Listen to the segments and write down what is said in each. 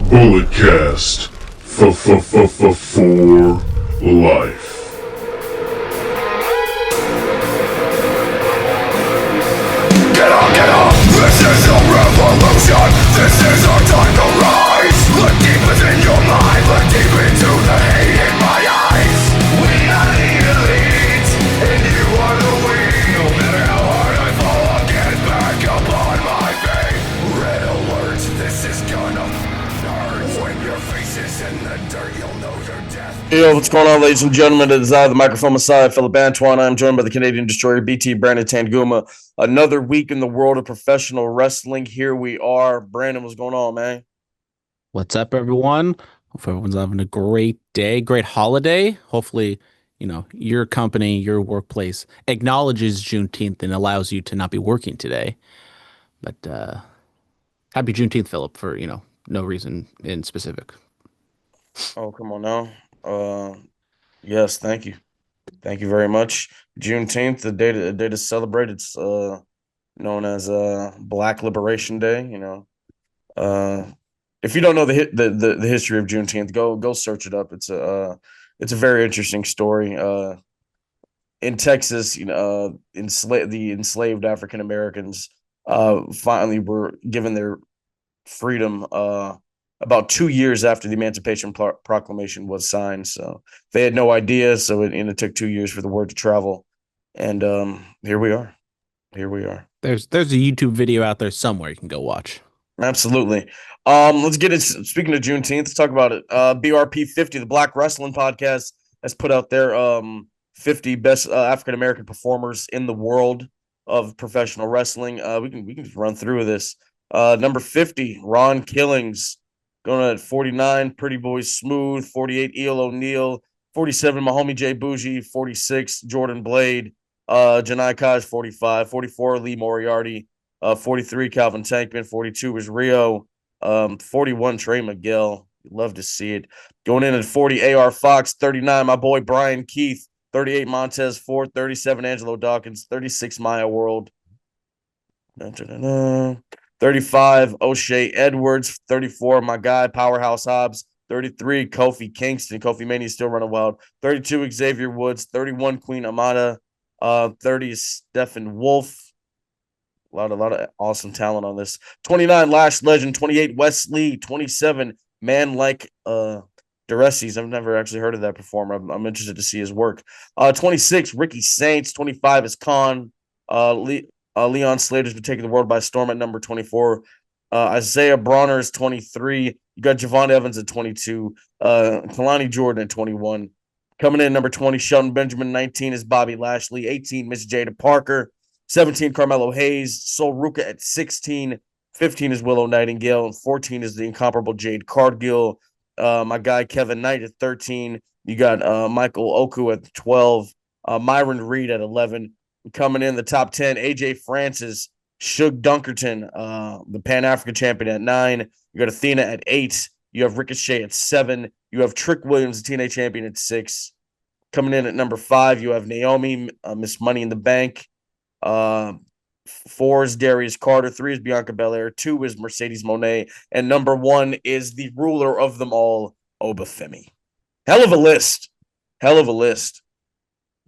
Bulletcast for life. Get up, this is a revolution. This is our time to rise. Look deep within your mind, look deep into the hate in my eyes. We are the elite, and you are the weak. No matter how hard I fall, I'll get back up on my feet. Red alert, this is gonna hurt. When your face is in the dirt, you'll know your death. Yo, what's going on, ladies and gentlemen? It is I, the microphone messiah, Phillip Brandon. I'm joined by the Canadian destroyer, BT Brandon Tanguma. Another week in the world of professional wrestling. Here we are. Brandon, what's going on, man? What's up, everyone? Hope everyone's having a great day, great holiday. Hopefully, your company, your workplace acknowledges Juneteenth and allows you to not be working today. But happy Juneteenth, Philip, for, no reason in specific. Oh, come on now. Yes, thank you. Thank you very much. Juneteenth, the day to celebrate. It's known as Black Liberation Day. If you don't know the history of Juneteenth, go search it up. It's a very interesting story. In Texas, the enslaved African Americans finally were given their freedom about 2 years after the Emancipation Proclamation was signed. So they had no idea. So it took 2 years for the word to travel, and here we are. There's a YouTube video out there somewhere you can go watch. Absolutely. Let's get it. Speaking of Juneteenth, let's talk about it. BRP 50, the Black Wrestling Podcast, has put out their 50 best African American performers in the world of professional wrestling. We can just run through this. Number 50, Ron Killings, going at 49. Pretty Boy Smooth, 48. Eel O'Neill, 47. Mahomie J Bougie, 46. Jordan Blade, Janai Kaj, 45. 44. Lee Moriarty. 43, Calvin Tankman. 42 is Rio. 41, Trey Miguel. Love to see it. Going in at 40, AR Fox. 39, my boy Brian Keith. 38, Montez Ford. 37, Angelo Dawkins. 36, Maya World. 35, O'Shea Edwards. 34, my guy, Powerhouse Hobbs. 33, Kofi Kingston. Kofi Mania still running wild. 32, Xavier Woods. 31, Queen Amada. 30 is Stephen Wolf. A lot of awesome talent on this. 29, Lash Legend. 28, Wes Lee. 27, Man Like Duresses. I've never actually heard of that performer. I'm interested to see his work. 26, Ricky Saints. 25 is Khan. Leon Slater's been taking the world by storm at number 24. Isaiah Bronner is 23. You got Javon Evans at 22. Kalani Jordan at 21. Coming in number 20, Shelton Benjamin. 19 is Bobby Lashley. 18, Miss Jada Parker. 17, Carmelo Hayes. Sol Ruka at 16. 15 is Willow Nightingale. And 14 is the incomparable Jade Cargill. My guy Kevin Knight at 13. You got Michael Oku at 12. Myron Reed at 11. Coming in the top 10, AJ Francis, Shug Dunkerton, the Pan-African champion at 9. You got Athena at 8. You have Ricochet at 7. You have Trick Williams, the TNA champion, at 6. Coming in at number 5, you have Naomi, Miss Money in the Bank. 4 is Darius Carter. 3 is Bianca Belair. 2 is Mercedes Moné. And number 1 is the ruler of them all, Obafemi. Hell of a list.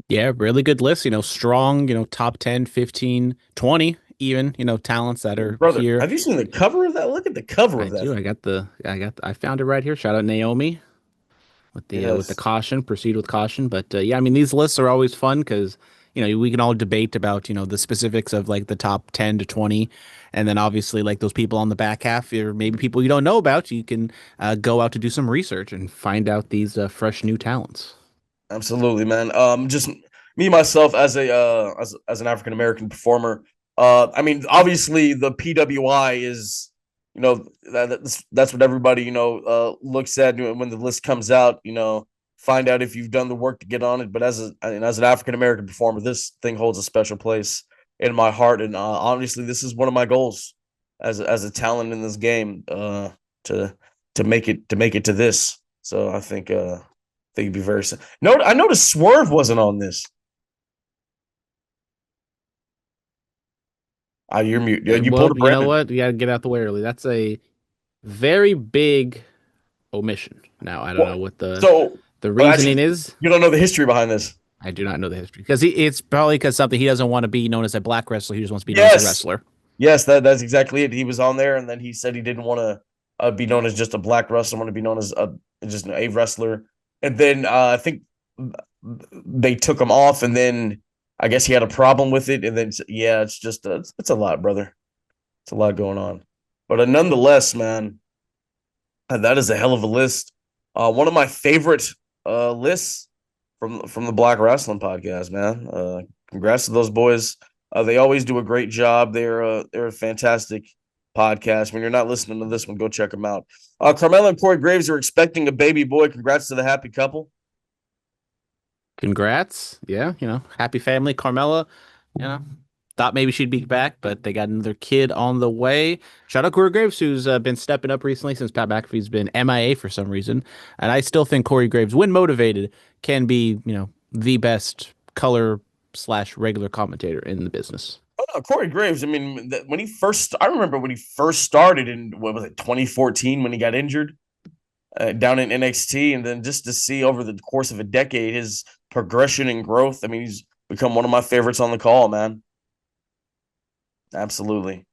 Yeah, really good list, strong, top 10, 15, 20 even, talents that are Brother, here. have you seen the cover of that? Look at the cover of that. I found it right here. Shout out Naomi with the caution, proceed with caution. But these lists are always fun because, we can all debate about, the specifics of like the top 10 to 20. And then obviously like those people on the back half, or maybe people you don't know about, you can go out to do some research and find out these fresh new talents. Absolutely, man. Just me myself as an African American performer. Obviously the PWI is, that's what everybody looks at when the list comes out. Find out if you've done the work to get on it. But as an African American performer, this thing holds a special place in my heart, and obviously this is one of my goals as a talent in this game to make it to this. So I think. It'd be very. I noticed Swerve wasn't on this. You're mute. You pulled a Brandon. You know what? You got to get out the way early. That's a very big omission. Now I don't know Well, what so the actually, reasoning is. you don't know the history behind this. I do not know the history because it's probably because something he doesn't want to be known as a black wrestler. He just wants to be known as a Yes, wrestler. yes, that's exactly it. He was on there, and then he said he didn't want to be known as just a black wrestler, want to be known as just a wrestler. And then I think they took him off, and then I guess he had a problem with it. And then yeah, it's just it's a lot, brother. It's a lot going on. But nonetheless, man, that is a hell of a list. One of my favorite lists from the Black Wrestling Podcast, man. Congrats to those boys. They always do a great job. They're a fantastic podcast. When you're not listening to this one, go check them out. Carmella and Corey Graves are expecting a baby boy. Congrats to the happy couple. Congrats. Yeah, happy family. Carmella, you know, thought maybe she'd be back, but they got another kid on the way. Shout out Corey Graves, who's been stepping up recently since Pat McAfee's been MIA for some reason. And I still think Corey Graves, when motivated, can be, the best color slash regular commentator in the business. Oh no, Corey Graves. I mean, when he first, I remember when he first started in what was it, 2014 when he got injured down in NXT, and then just to see over the course of a decade his progression and growth. I mean, he's become one of my favorites on the call, man. Absolutely.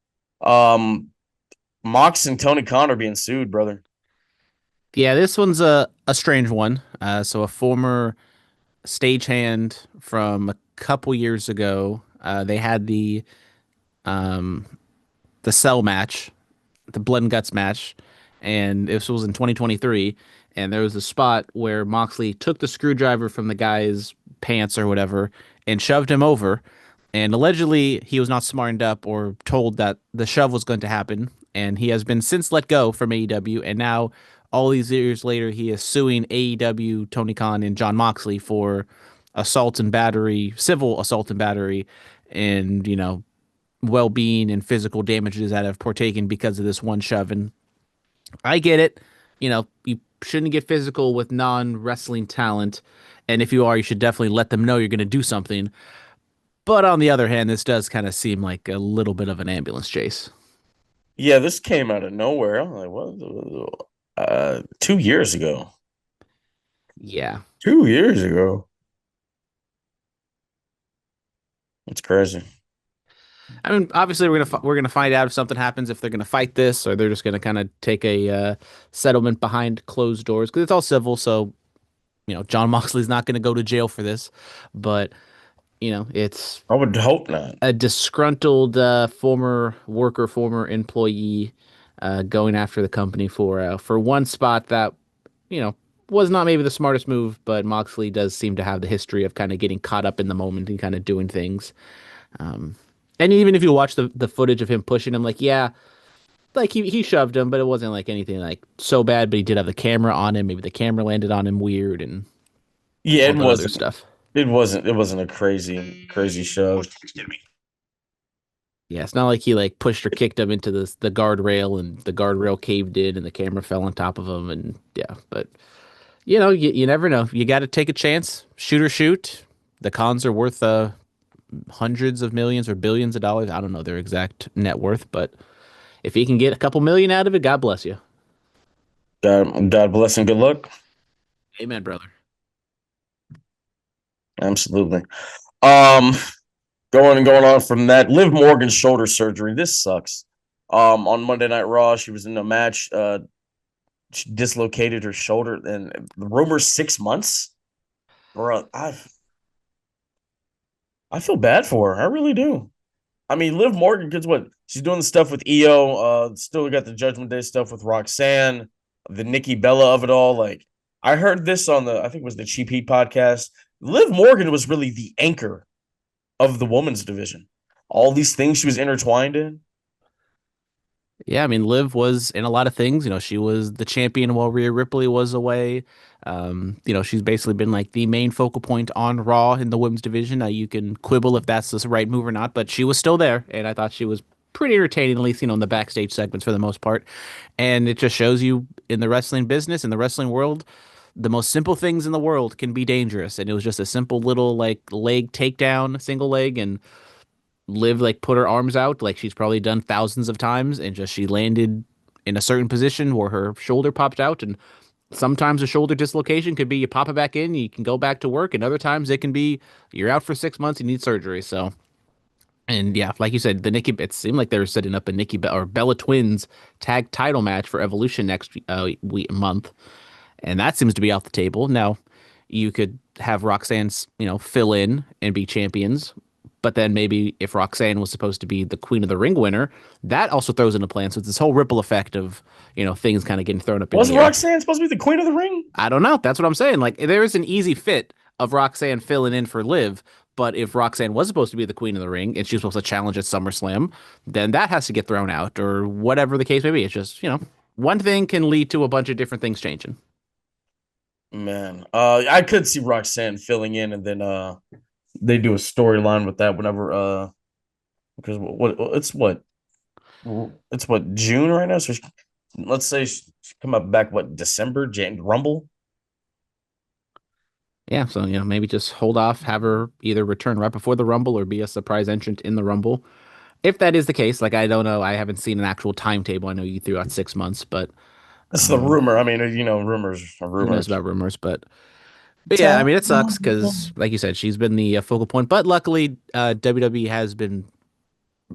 Mox and Tony Khan are being sued, brother. Yeah, this one's a strange one. So a former stagehand from a couple years ago, they had um, the cell match, the blood and guts match, and this was in 2023. And there was a spot where Moxley took the screwdriver from the guy's pants or whatever and shoved him over. And allegedly, he was not smartened up or told that the shove was going to happen. And he has been since let go from AEW. And now, all these years later, he is suing AEW, Tony Khan, and John Moxley for assault and battery, civil assault and battery, and, well being and physical damages that have partaken because of this one shove. And I get it. You shouldn't get physical with non wrestling talent. And if you are, you should definitely let them know you're going to do something. But on the other hand, this does kind of seem like a little bit of an ambulance chase. Yeah, this came out of nowhere. I'm like, what? 2 years ago. Yeah. 2 years ago. It's crazy. I mean, obviously, we're gonna find out if something happens, if they're gonna fight this, or they're just gonna kind of take a settlement behind closed doors because it's all civil. So, John Moxley's not gonna go to jail for this, but it's I would hope not. a disgruntled former worker, former employee going after the company for one spot that you know was not maybe the smartest move, but Moxley does seem to have the history of kind of getting caught up in the moment and kind of doing things. Um, and even if you watch the footage of him pushing him, like yeah, like he shoved him, but it wasn't like anything like so bad. But he did have the camera on him. Maybe the camera landed on him weird and Yeah, all it that other wasn't. stuff. It wasn't a crazy show. Yeah, it's not like he like pushed or kicked him into the guardrail and the guardrail caved in and the camera fell on top of him and yeah, but you never know. You got to take a chance, shoot or shoot. The cons are worth hundreds of millions or billions of dollars. I don't know their exact net worth, but if he can get a couple million out of it, God bless you. God bless and good luck. Amen, brother. Absolutely. Um, going on from that, Liv Morgan's shoulder surgery. This sucks. On Monday Night Raw, she was in a match. She dislocated her shoulder, and the rumors 6 months. Bro, I feel bad for her. I really do. I mean, Liv Morgan, because what she's doing the stuff with EO, still got the Judgment Day stuff with Roxanne, the Nikki Bella of it all. Like, I heard this on I think it was the Cheap Heat podcast. Liv Morgan was really the anchor of the women's division. All these things she was intertwined in. Yeah, I mean, Liv was in a lot of things. She was the champion while Rhea Ripley was away. She's basically been like the main focal point on Raw in the women's division. You can quibble if that's the right move or not, but she was still there, and I thought she was pretty entertaining, at least in the backstage segments for the most part. And it just shows you in the wrestling business, in the wrestling world, the most simple things in the world can be dangerous. And it was just a simple little like leg takedown, single leg, and Liv like put her arms out like she's probably done thousands of times and just she landed in a certain position where her shoulder popped out and sometimes a shoulder dislocation could be you pop it back in, you can go back to work, and other times it can be you're out for 6 months, you need surgery. So, and yeah, like you said, it seemed like they were setting up a or Bella Twins tag title match for Evolution next month, and that seems to be off the table. Now, you could have Roxanne's, fill in and be champions, but then maybe if Roxanne was supposed to be the Queen of the Ring winner, that also throws into plan. So it's this whole ripple effect of, things kind of getting thrown up in Wasn't the air. Roxanne supposed to be the Queen of the Ring? I don't know. That's what I'm saying. Like there is an easy fit of Roxanne filling in for Liv, but if Roxanne was supposed to be the Queen of the Ring and she's supposed to challenge at SummerSlam, then that has to get thrown out or whatever the case may be. It's just, one thing can lead to a bunch of different things changing. Man, I could see Roxanne filling in, and then they do a storyline with that whenever because it's what June right now, so let's say she come up back December, Rumble. Yeah, so maybe just hold off, have her either return right before the Rumble or be a surprise entrant in the Rumble. If that is the case, like I don't know, I haven't seen an actual timetable. I know you threw out 6 months, but This is the rumor. I mean, rumors are who knows rumors. about rumors? But yeah, I mean, it sucks because, like you said, she's been the focal point. But luckily, WWE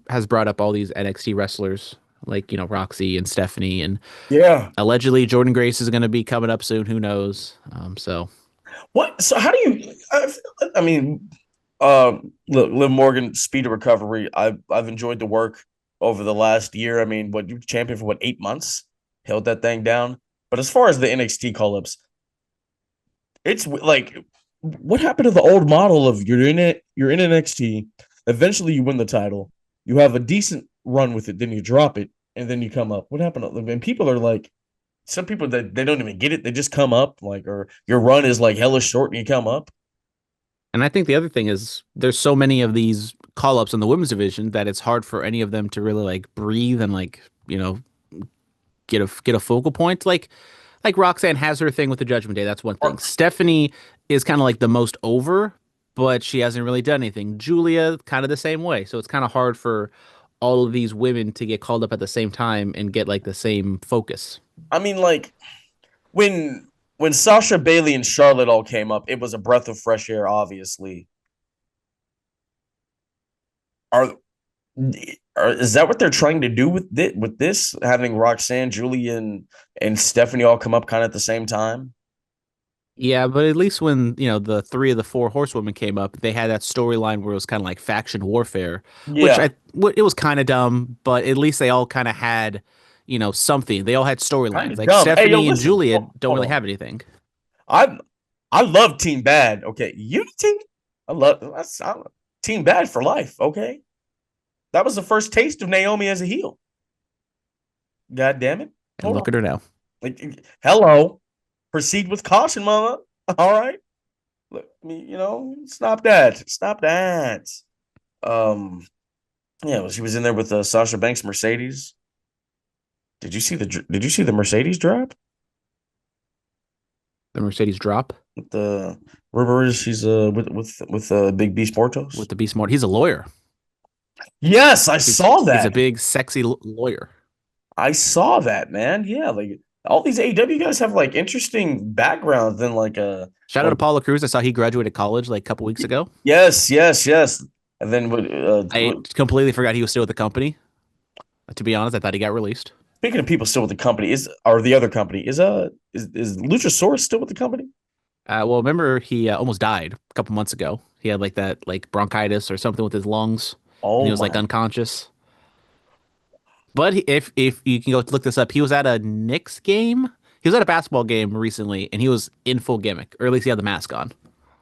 has brought up all these NXT wrestlers like Roxy and Stephanie, and Yeah. allegedly Jordan Grace is going to be coming up soon. Who knows? So what? So how do you? I mean, Liv Morgan, speed of recovery. I've enjoyed the work over the last year. I mean, you champion for 8 months, held that thing down. But as far as the NXT call ups, it's like, what happened to the old model of you're in NXT, eventually you win the title, you have a decent run with it, then you drop it, and then you come up. What happened? And people are like, some people that they don't even get it, they just come up, like, or your run is like hella short and you come up. And I think the other thing is there's so many of these call ups in the women's division that it's hard for any of them to really like breathe and like, get a focal point. Like Roxanne has her thing with the Judgment Day. That's one thing. Stephanie is kind of like the most over, but she hasn't really done anything. Julia, kind of the same way. So it's kind of hard for all of these women to get called up at the same time and get like the same focus. I mean, like when Sasha Bailey and Charlotte all came up, it was a breath of fresh air, obviously. Are is that what they're trying to do with this? Having Roxanne, Julia, and Stephanie all come up kind of at the same time? Yeah, but at least when, the three of the four horsewomen came up, they had that storyline where it was kind of like faction warfare, which Yeah, it was kind of dumb, but at least they all kind of had, something. They all had kind storylines. of Like dumb. Hey, yo, Stephanie and listen, Julia don't hold really on. have anything. I love Team Bad. Okay, Unity. I Team Bad for life. Okay, that was the first taste of Naomi as a heel. God damn it! And Hold look on. at her now. Like, hello. Proceed with caution, mama. All right. Look, stop that. Stop that. Um, yeah, well, she was in there with Sasha Banks Mercedes. Did you see the Mercedes drop? The Mercedes drop With the rumor she's with Big B Sportos. with the Beast Mode. He's a lawyer. Yes, I saw He's a that. big, sexy lawyer. I saw that, man. Yeah, like all these AEW guys have like interesting backgrounds than like Shout out to like Paula Cruz. I saw he graduated college like a couple weeks ago. yes. And then I completely forgot he was still with the company. To be honest, I thought he got released. speaking of people still with the company, or the other company, is Luchasaurus still with the company? Well, remember he almost died a couple months ago. He had like that like bronchitis or something with his lungs, and he Oh was like my. unconscious. But if you can go look this up, he was at a Knicks game. He was at a basketball game recently, and he was in full gimmick, or at least he had the mask on.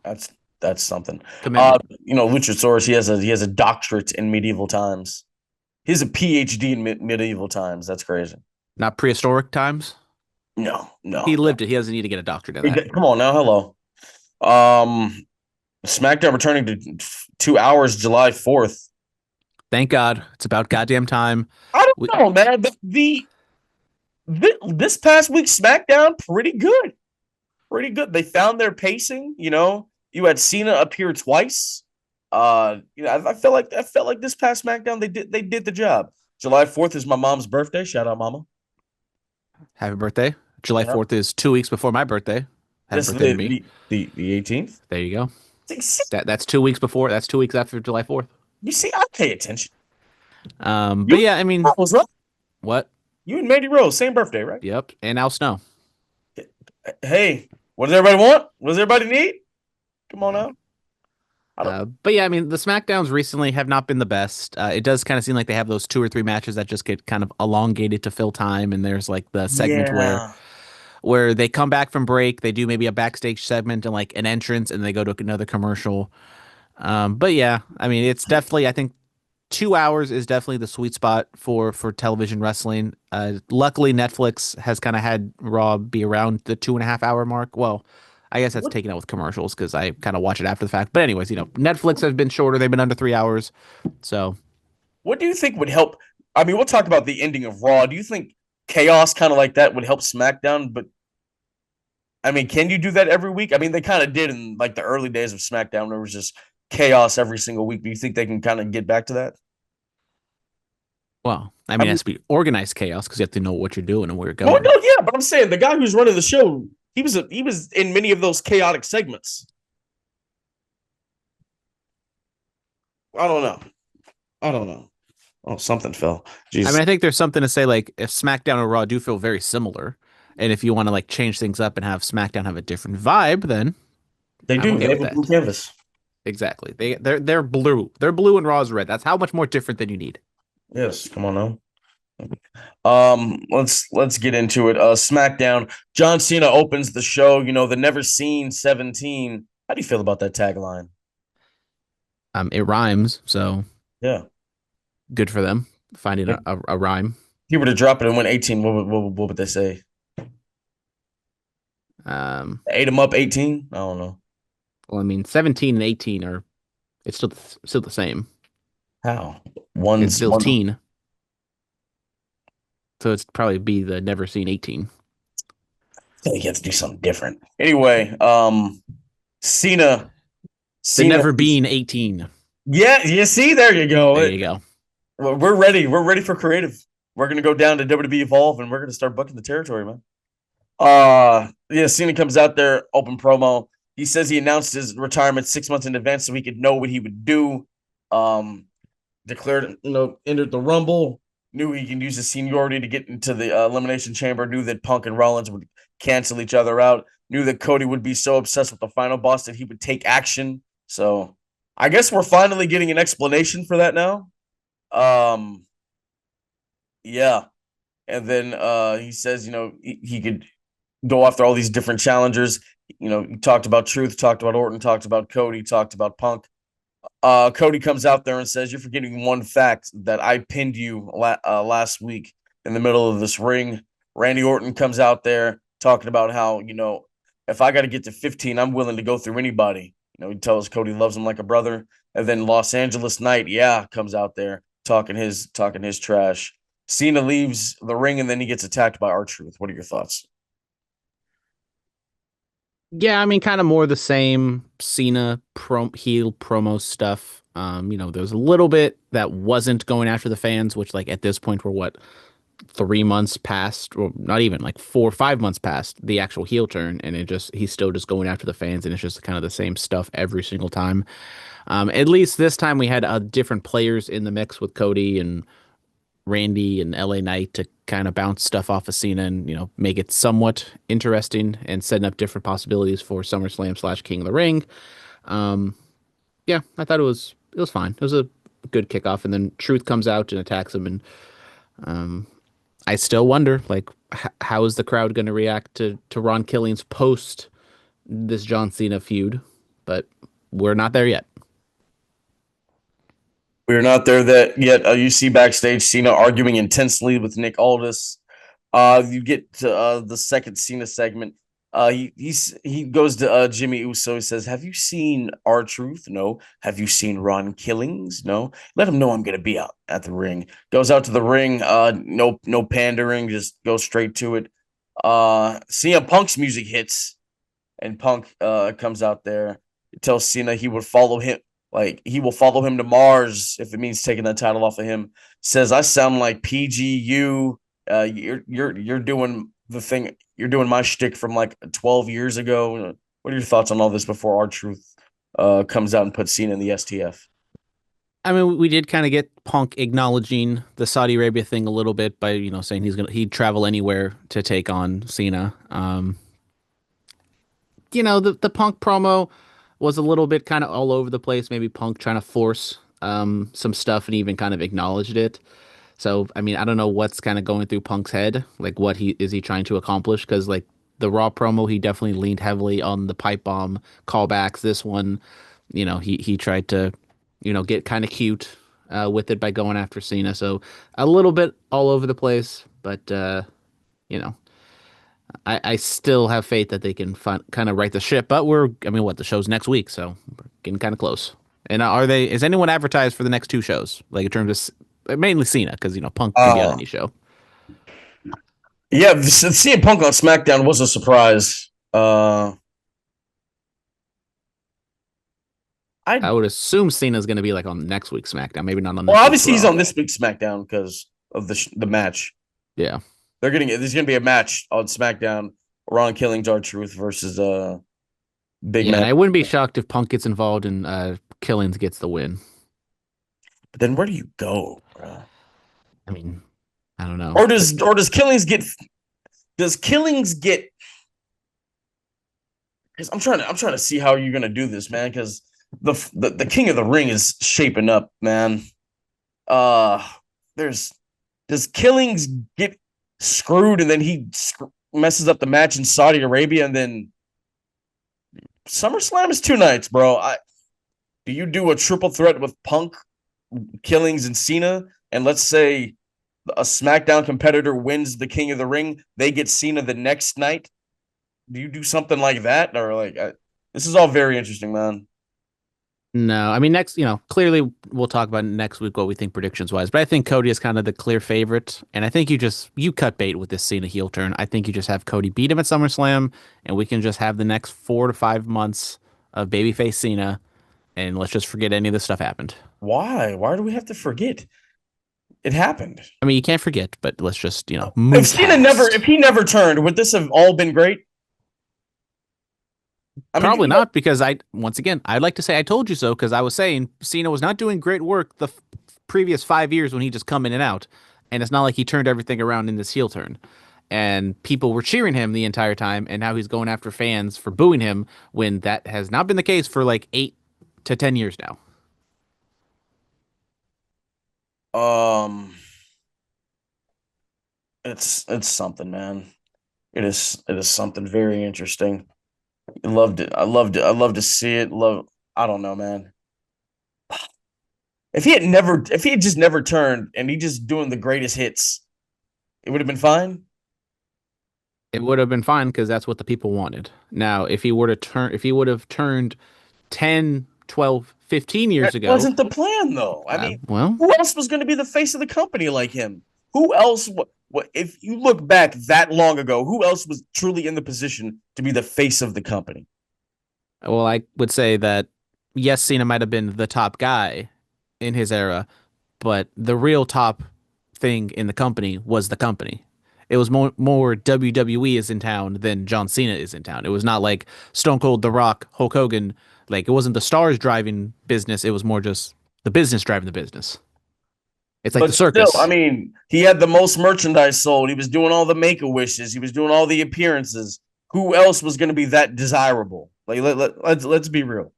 That's that's something. Commitment. Luchasaurus, he has a doctorate in medieval times. He has a PhD in medieval times. That's crazy. Not prehistoric times. No, He no. lived it. He doesn't need to get a doctorate in that. Come on now, hello. Um, SmackDown returning to 2 hours, July 4th. Thank God. It's about goddamn time. I We, don't know, man. This past week SmackDown pretty good, pretty good. They found their pacing. You had Cena appear twice. I felt like this past SmackDown they did the job. July 4th is my mom's birthday. Shout out, mama. Happy birthday. July Yeah. 4th is 2 weeks before my birthday. Happy This birthday to me. the 18th. There you go. That's 2 weeks before. That's 2 weeks after July 4th. You see, I pay attention. But yeah, I mean, Was right. what? You and Mandy Rose, same birthday, right? Yep. And Al Snow. Hey, what does everybody want? What does everybody need? Come on out. But yeah, I mean, the SmackDowns recently have not been the best. It does kind of seem like they have those 2 or 3 matches that just get kind of elongated to fill time, and there's like the segment where they come back from break, they do maybe a backstage segment and like an entrance, and they go to another commercial. But yeah, I mean, it's definitely, I think 2 hours is definitely the sweet spot for television wrestling. Luckily, Netflix has kind of had Raw be around the 2.5 hour mark. Well, I guess that's taken out with commercials because I kind of watch it after the fact. But anyways, Netflix has been shorter; they've been under 3 hours. So, what do you think would help? I mean, we'll talk about the ending of Raw. Do you think chaos kind of like that would help SmackDown? But I mean, can you do that every week? I mean, they kind of did in like the early days of SmackDown. There was just chaos every single week. Do you think they can kind of get back to that? well, I mean, it has to be organized chaos because you have to know what you're doing and where you're Well, going. no, yeah, but I'm saying the guy who's running the show, he was in many of those chaotic segments. I don't know. I don't know. Oh, something fell. I Jesus. mean, I think there's something to say like if SmackDown and Raw do feel very similar, and if you want to like change things up and have SmackDown have a different vibe, then They I'm do. okay They have with a blue that. canvas. Exactly. They're blue. They're blue and Raw's red. That's how much more different than you need. Yes, come on now. Let's get into it. SmackDown. John Cena opens the show. The never seen 17. How do you feel about that tagline? It rhymes, so Yeah. good for them finding If a rhyme. he were to drop it and win 18, what would they say? Ate him up 18? I don't know. Well, I mean, 17 and 18 are it's still the same. How? It's One's still one. teen, so it's probably be the never seen 18. I think you have to do something different. Anyway, Cena. The Cena. never being 18. Yeah, you see, there you go. There you go. We're ready. We're ready for creative. We're gonna go down to WWE Evolve and we're gonna start booking the territory, man. Yeah, Cena comes out there, open promo. He says he announced his retirement 6 months in advance so he could know what he would do. Declared, entered the Rumble, knew he can use his seniority to get into the Elimination Chamber, knew that Punk and Rollins would cancel each other out, knew that Cody would be so obsessed with the final boss that he would take action. So I guess we're finally getting an explanation for that now. Yeah. And then he says, he could go after all these different challengers. He talked about Truth, talked about Orton, talked about Cody, talked about Punk. Cody comes out there and says, "You're forgetting one fact that I pinned you last week in the middle of this ring." Randy Orton comes out there talking about how, if I got to get to 15, I'm willing to go through anybody. He tells Cody loves him like a brother. And then Los Angeles Knight, comes out there talking his trash. Cena leaves the ring and then he gets attacked by R-Truth. What are your thoughts? Yeah, I mean, kind of more the same Cena heel promo stuff. There's a little bit that wasn't going after the fans, which like at this point we're what 3 months past, or not even like 4 or 5 months past the actual heel turn, and he's still just going after the fans, and it's just kind of the same stuff every single time. At least this time we had different players in the mix with Cody and Randy and LA Knight to kind of bounce stuff off of Cena and, make it somewhat interesting and setting up different possibilities for SummerSlam / King of the Ring. Yeah, I thought it was fine. It was a good kickoff, and then Truth comes out and attacks him, and I still wonder, like, how is the crowd going to react to Ron Killing's post this John Cena feud? But we're not there yet. We're not there yet. You see backstage Cena arguing intensely with Nick Aldis. You get to the second Cena segment. He goes to Jimmy Uso. He says, "Have you seen R-Truth? No. Have you seen Ron Killings? No. Let him know I'm gonna be out at the ring." Goes out to the ring. No pandering. Just go straight to it. CM Punk's music hits, and Punk comes out there. It tells Cena he would follow him. Like he will follow him to Mars if it means taking that title off of him. Says I sound like PGU. You're doing the thing you're doing my shtick from like 12 years ago. What are your thoughts on all this before R-Truth comes out and puts Cena in the STF? I mean, we did kind of get Punk acknowledging the Saudi Arabia thing a little bit by, saying he'd travel anywhere to take on Cena. The Punk promo was a little bit kind of all over the place. Maybe Punk trying to force some stuff and even kind of acknowledged it. So, I mean, I don't know what's kind of going through Punk's head. Like, what he trying to accomplish? Because, like, the Raw promo, he definitely leaned heavily on the pipe bomb callbacks. This one, he tried to, get kind of cute with it by going after Cena. So, a little bit all over the place. But, you know, I still have faith that they can kind of right the ship. But the show's next week. So, we're getting kind of close. And is anyone advertised for the next two shows? Like, in terms of mainly Cena, because Punk can be on any show. Yeah, seeing Punk on SmackDown was a surprise. I would assume Cena's going to be like on next week's SmackDown, maybe not on. Well, obviously he's on this week's SmackDown because of the match. Yeah, there's going to be a match on SmackDown. Ron Killings, R-Truth versus Big Man. Man. I wouldn't be shocked if Punk gets involved and Killings gets the win. But then where do you go, bro? I mean, I don't know. Or does Killings get? Does Killings get? Because I'm trying to see how you're gonna do this, man. Because the King of the Ring is shaping up, man. Does Killings get screwed and then he messes up the match in Saudi Arabia and then SummerSlam is 2 nights, bro. Do you do a triple threat with Punk, Killings, and Cena? And let's say a SmackDown competitor wins the King of the Ring, they get Cena the next night. Do you do something like that, or this is all very interesting, man? No, I mean next, clearly we'll talk about next week what we think predictions wise, but I think Cody is kind of the clear favorite, and I think you cut bait with this Cena heel turn. I think you just have Cody beat him at SummerSlam, and we can just have the next 4 to 5 months of babyface Cena, and let's just forget any of this stuff happened. Why? Why do we have to forget? It happened. I mean, you can't forget, but let's just move. If he never turned, would this have all been great? Probably not, because I'd like to say I told you so, because I was saying Cena was not doing great work the previous 5 years when he just come in and out, and it's not like he turned everything around in this heel turn, and people were cheering him the entire time, and now he's going after fans for booing him when that has not been the case for like 8 to 10 years now. It's something, man. It is something very interesting. I loved it. I loved it. I love to see it. I don't know, man. If he had just never turned and he just doing the greatest hits, it would have been fine. It would have been fine because that's what the people wanted. Now, if he would have turned 10, 12, 15 years ago. That wasn't the plan, though. I mean, well, who else was going to be the face of the company like him? Who else? What if you look back that long ago? Who else was truly in the position to be the face of the company? Well, I would say that yes, Cena might have been the top guy in his era, but the real top thing in the company was the company. It was more WWE is in town than John Cena is in town. It was not like Stone Cold, The Rock, Hulk Hogan. Like, it wasn't the stars driving business. It was more just the business driving the business. It's like the circus. Still, I mean, he had the most merchandise sold. He was doing all the Make-A-Wishes. He was doing all the appearances. Who else was going to be that desirable? Like, let's be real.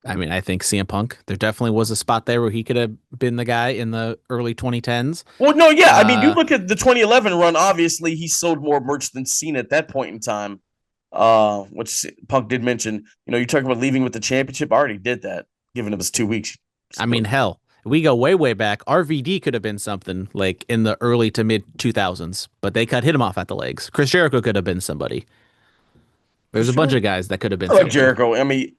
I mean, I think CM Punk, there definitely was a spot there where he could have been the guy in the early 2010s. Well, no, yeah. I mean, you look at the 2011 run, obviously he sold more merch than Cena at that point in time, which Punk did mention. You talk about leaving with the championship. I already did that, given it was 2 weeks. I mean, hell, we go way, way back. RVD could have been something like in the early to mid 2000s, but they hit him off at the legs. Chris Jericho could have been somebody. There's a bunch of guys that could have been like Jericho. I mean,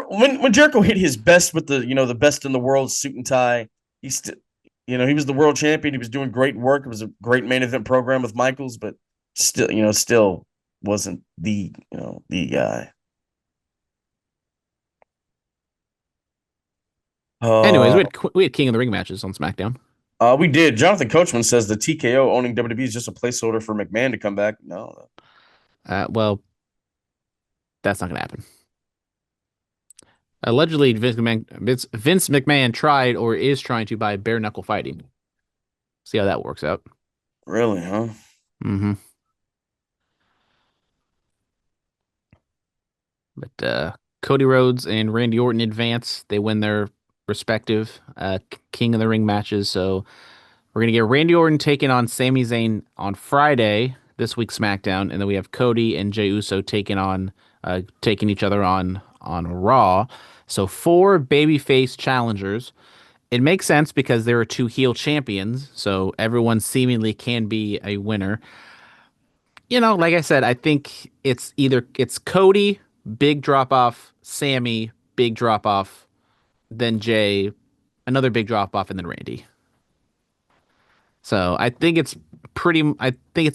when Jericho hit his best with the best in the world suit and tie, he was the world champion. He was doing great work. It was a great main event program with Michaels, but still wasn't the guy. Anyways, we had King of the Ring matches on SmackDown. We did. Jonathan Coachman says the TKO owning WWE is just a placeholder for McMahon to come back. No. Well, that's not going to happen. Allegedly, Vince McMahon tried or is trying to buy bare knuckle fighting. See how that works out. Really, huh? Mm-hmm. But Cody Rhodes and Randy Orton advance. They win their respective King of the Ring matches. So we're gonna get Randy Orton taking on Sami Zayn on Friday, this week's SmackDown, and then we have Cody and Jey Uso taking each other on Raw. So four babyface challengers. It makes sense because there are two heel champions, so everyone seemingly can be a winner. Like I said, I think it's Cody, big drop off, Sammy, big drop off, then Jay, another big drop off, and then Randy. So I think it's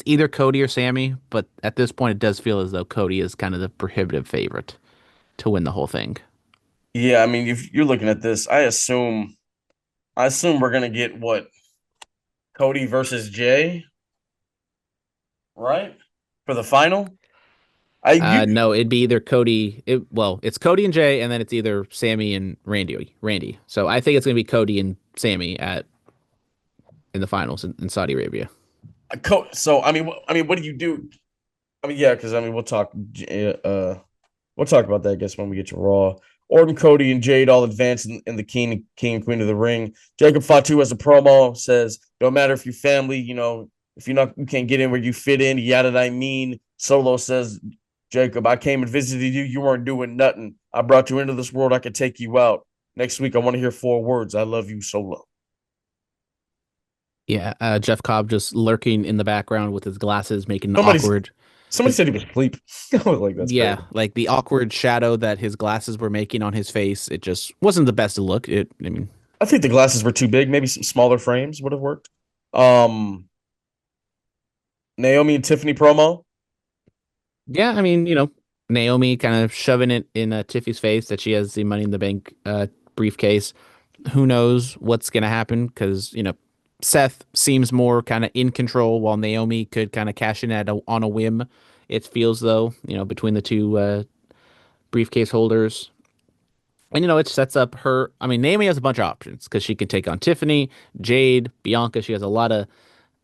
either Cody or Sammy, but at this point it does feel as though Cody is kind of the prohibitive favorite to win the whole thing. Yeah, I mean, if you're looking at this, I assume we're gonna get what, Cody versus Jay, right? For the final. I you No, it'd be either it's Cody and Jay, and then it's either Sammy and Randy. Randy. So I think it's gonna be Cody and Sammy in the finals in Saudi Arabia. so I mean, what do you do? I mean, yeah, because I mean, we'll talk about that, I guess, when we get to Raw. Orton, Cody, and Jade all advance in the King and Queen of the Ring. Jacob Fatu has a promo, says, "Don't matter if you're family, if you can't get in where you fit in, yada I mean." Solo says, "Jacob, I came and visited you. You weren't doing nothing. I brought you into this world. I could take you out. Next week, I want to hear 4 words. I love you, Solo." Yeah, Jeff Cobb just lurking in the background with his glasses, making an Somebody awkward. somebody said he was asleep. I was like, "That's crazy." Yeah, like the awkward shadow that his glasses were making on his face. It just wasn't the best to look. I mean, I think the glasses were too big. Maybe some smaller frames would have worked. Um, Naomi and Tiffany promo. yeah, I mean, Naomi kind of shoving it in Tiffy's face that she has the Money in the Bank briefcase. Who knows what's gonna happen? Because Seth seems more kind of in control, while Naomi could kind of cash in on a whim. It feels though, between the two briefcase holders. And it sets up her. I mean, Naomi has a bunch of options because she can take on Tiffany, Jade, Bianca. She has a lot of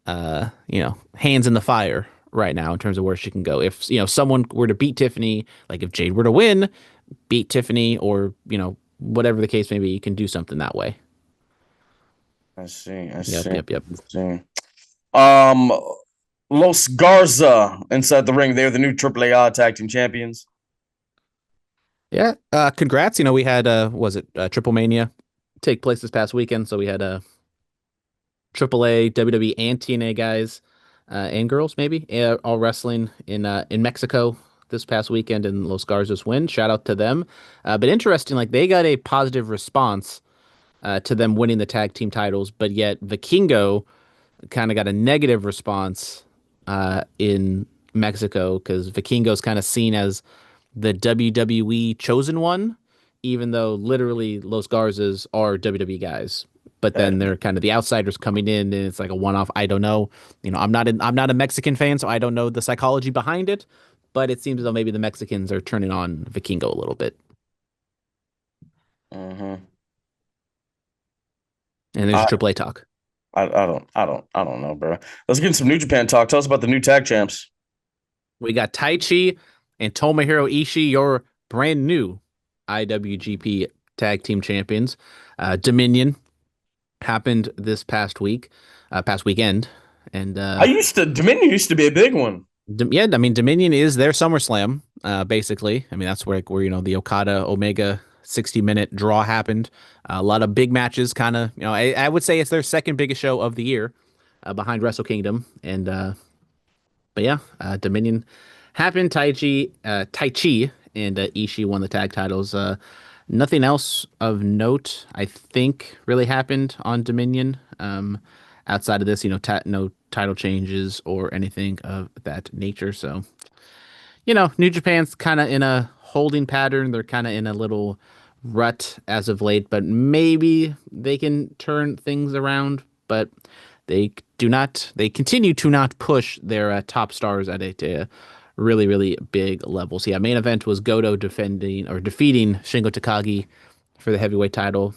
hands in the fire right now in terms of where she can go. If someone were to beat Tiffany, like if Jade were to win, beat Tiffany, or whatever the case may be, you can do something that way. I see. I Yep, see. yep, yep. I see. Um, Los Garza inside the ring. They're the new AAA tag team champions. Yeah. Congrats. We had was it Triple Mania take place this past weekend, so we had AAA, WWE, and TNA guys and girls maybe all wrestling in Mexico this past weekend, and Los Garzas win. Shout out to them. But interesting, like they got a positive response to them winning the tag team titles, but yet Vikingo kind of got a negative response in Mexico because Vikingo's kind of seen as the WWE chosen one, even though literally Los Garzas are WWE guys. But then they're kind of the outsiders coming in, and it's like a one-off. I don't know. I'm not a Mexican fan, so I don't know the psychology behind it. But it seems as though maybe the Mexicans are turning on Vikingo a little bit. Mm-hmm. And there's I, your AAA talk. I don't know, bro. Let's get into some New Japan talk. Tell us about the new tag champs. We got Taichi and Tomohiro Ishii, your brand new IWGP Tag Team Champions. Dominion happened this past weekend, and Dominion used to be a big one. yeah, I mean Dominion is their SummerSlam, basically. I mean that's where the Okada Omega 60-minute draw happened. A lot of big matches, kind of. I would say it's their second biggest show of the year, behind Wrestle Kingdom, and but yeah, Dominion happened. Tai Chi, and Ishii won the tag titles. Nothing else of note, I think, really happened on Dominion. Outside of this, no title changes or anything of that nature. So, New Japan's kind of in a holding pattern. They're kind of in a little rut as of late, but maybe they can turn things around but they do not. They continue to not push their top stars at a really really big level. So yeah, main event was Goto defeating Shingo Takagi for the heavyweight title.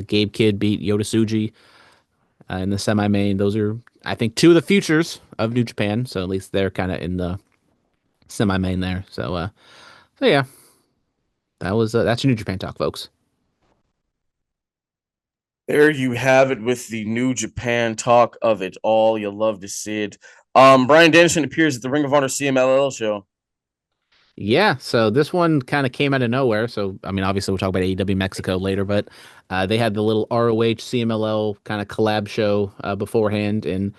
Gabe Kidd beat Yota Tsuji in the semi-main. Those are, I think, two of the futures of New Japan. So at least they're kind of in the semi-main there. So yeah, that's your New Japan talk, folks. There you have it with the New Japan talk of it all. You'll love to see it. Bryan Danielson appears at the Ring of Honor CMLL show. Yeah, so this one kind of came out of nowhere. So, I mean, obviously, we'll talk about AEW Mexico later, but they had the little ROH CMLL kind of collab show beforehand, and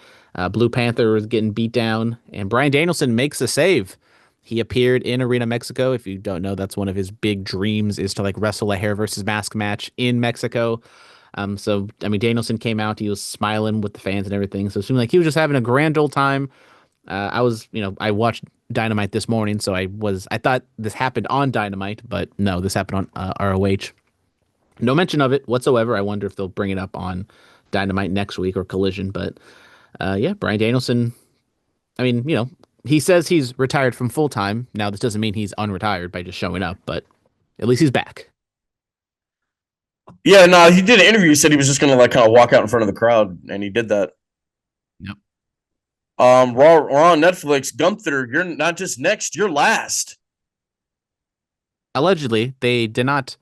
Blue Panther was getting beat down, and Bryan Danielson makes a save. He appeared in Arena Mexico. If you don't know, that's one of his big dreams is to like wrestle a hair versus mask match in Mexico. So I mean, Danielson came out. He was smiling with the fans and everything. So it seemed like he was just having a grand old time. I watched Dynamite this morning, so I thought this happened on Dynamite, but no, this happened on ROH. No mention of it whatsoever. I wonder if they'll bring it up on Dynamite next week or Collision. But yeah, Bryan Danielson. I mean, he says he's retired from full time. Now, this doesn't mean he's unretired by just showing up, but at least he's back. Yeah, no, he did an interview. He said he was just gonna like kind of walk out in front of the crowd, and he did that. Yep. Raw on Netflix. Gunther, you're not just next, you're last. Allegedly, they did not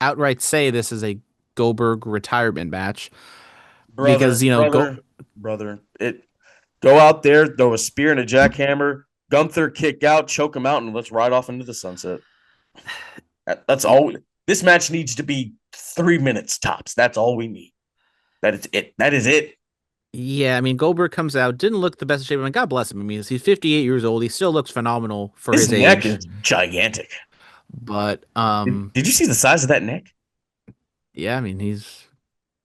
outright say this is a Goldberg retirement match because brother, it go out there, throw a spear and a jackhammer, Gunther kick out, choke him out, and let's ride off into the sunset. That's all. This match needs to be 3 minutes tops. That's all we need. That is it. That is it. Yeah, I mean, Goldberg comes out, didn't look the best shape. I mean, God bless him. I mean, he's 58 years old. He still looks phenomenal for his neck age. is gigantic. But did you see the size of that neck? Yeah, I mean,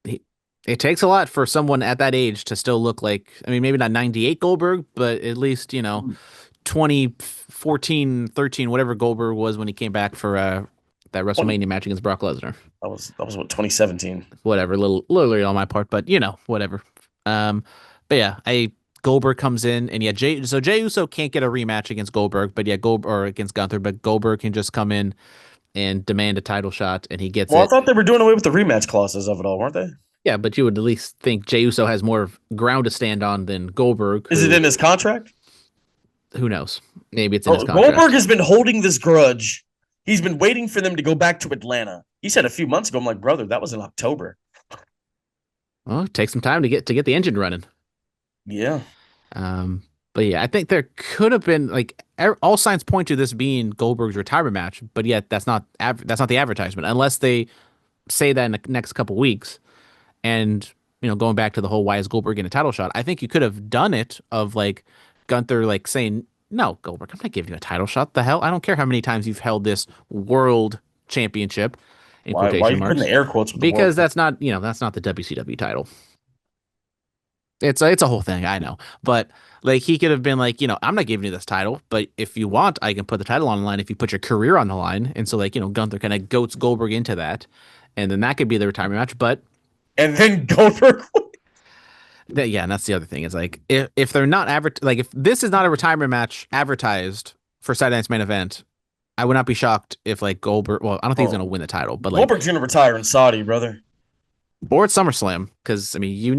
it takes a lot for someone at that age to still look like, I mean, maybe not 98 Goldberg, but at least, 2014, 13, whatever Goldberg was when he came back for that WrestleMania match against Brock Lesnar. That was what, 2017. Whatever, little early on my part, but whatever. But yeah, Goldberg comes in, and yeah, Jey Uso can't get a rematch against Goldberg, but yeah, against Gunther, but Goldberg can just come in and demand a title shot, and he gets it. I thought they were doing away with the rematch clauses of it all, weren't they? Yeah, but you would at least think Jey Uso has more ground to stand on than Goldberg. Is it in his contract? Who knows? Maybe it's in his contract. Goldberg has been holding this grudge. He's been waiting for them to go back to Atlanta. He said a few months ago, I'm like, brother, that was in October. Well, it takes some time to get the engine running. Yeah. But yeah, I think there could have been like all signs point to this being Goldberg's retirement match, but yet that's not the advertisement unless they say that in the next couple weeks. And going back to the whole why is Goldberg getting a title shot? I think you could have done it of like Gunther like saying, no, Goldberg, I'm not giving you a title shot. The hell, I don't care how many times you've held this world championship. In why quotation you marks, putting the air quotes? Because that's not the WCW title. It's a whole thing, I know, but like he could have been like, I'm not giving you this title, but if you want, I can put the title on the line if you put your career on the line. And so like, Gunther kind of goats Goldberg into that, and then that could be the retirement match. But and then Goldberg. Yeah, and that's the other thing. Is like if they're not if this is not a retirement match advertised for Saturday Night's Main Event, I would not be shocked if like Goldberg. Well, I don't think he's gonna win the title, but like Goldberg's gonna retire in Saudi, brother, or at SummerSlam, because I mean you